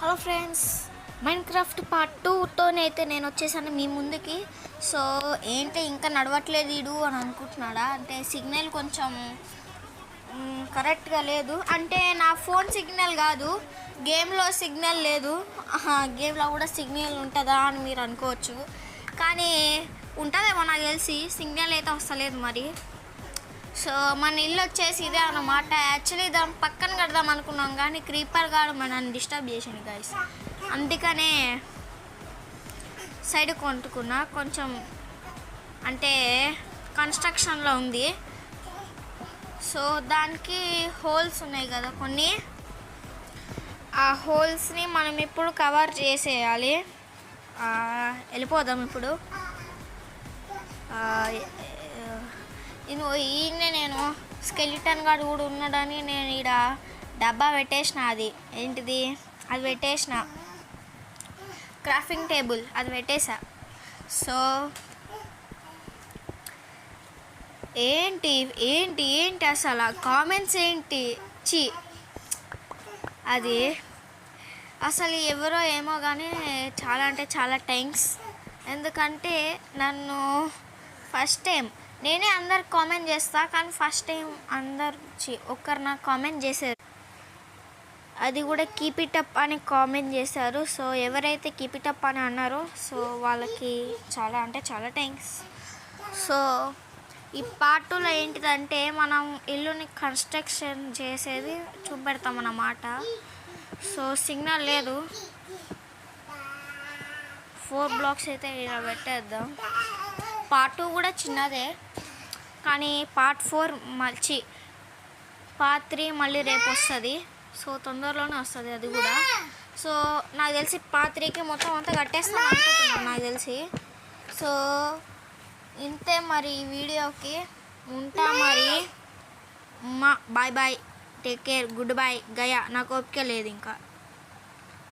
Hello friends, Minecraft part 2తోనైతే నేను వచ్చేసాను మీ ముందుకి. సో ఏంటి ఇంకా నడవట్లేదు వీడు అని అనుకుంటున్నాడా? అంటే సిగ్నల్ కొంచెం కరెక్ట్గా లేదు. అంటే నా ఫోన్ సిగ్నల్ కాదు, గేమ్లో సిగ్నల్ లేదు. గేమ్లో కూడా సిగ్నల్ ఉంటుందా అని మీరు అనుకోవచ్చు, కానీ ఉంటుందేమో నాకు తెలిసి. సిగ్నల్ అయితే వస్తలేదు మరి. సో మన ఇల్లు వచ్చేసి ఇదే అన్నమాట. యాక్చువల్లీ దాని పక్కన కడదాం అనుకున్నాం, కానీ క్రీపర్ గాడు మనల్ని డిస్టర్బ్ చేసింది గైస్. అందుకనే సైడ్ కొంటుకున్నా. కొంచెం అంటే కన్స్ట్రక్షన్లో ఉంది. సో దానికి హోల్స్ ఉన్నాయి కదా కొన్ని, ఆ హోల్స్ని మనం ఇప్పుడు కవర్ చేసేయాలి. వెళ్ళిపోదాం ఇప్పుడు. ఈయనే నేను స్కెలిటన్ గాడు కూడా ఉన్నాడని నేను ఈడ డబ్బా పెట్టేసిన. అది ఏంటిది, అది పెట్టేసిన క్రాఫ్టింగ్ టేబుల్, అది పెట్టేసా. సో ఏంటి ఏంటి ఏంటి అసలు కామెంట్స్ ఏంటి అది అసలు ఎవరో ఏమో కానీ చాలా అంటే చాలా థ్యాంక్స్. ఎందుకంటే నన్ను ఫస్ట్ టైం నేనే అందరికి కామెంట్ చేస్తా, కానీ ఫస్ట్ టైం ఒక్కరు నాకు కామెంట్ చేశారు. అది కూడా కీప్ ఇట్ అప్ అని కామెంట్ చేశారు. సో ఎవరైతే కీప్ ఇట్ అప్ అని అన్నారో సో వాళ్ళకి చాలా అంటే చాలా థ్యాంక్స్. సో ఈ పార్ట్ 2లో ఏంటిదంటే మనం ఇల్లుని కన్స్ట్రక్షన్ చేసేది చూపెడతాం అన్నమాట. సో సిగ్నల్ లేదు, 4 బ్లాక్స్ అయితే ఇలా పెట్టేద్దాం. పార్ట్ 2 కూడా చిన్నదే, కానీ పార్ట్ 3 మళ్ళీ రేపు వస్తుంది. సో తొందరలోనే వస్తుంది అది కూడా. సో నాకు తెలిసి పార్ట్ 3కి మొత్తం అంతా కట్టేస్తాను అనుకుంటున్నాను నాకు తెలిసి. సో ఇంతే మరి ఈ వీడియోకి ఉంటా మరి. Bye bye, take care, good boy గయా. నాకు ఓపిక లేదు ఇంకా.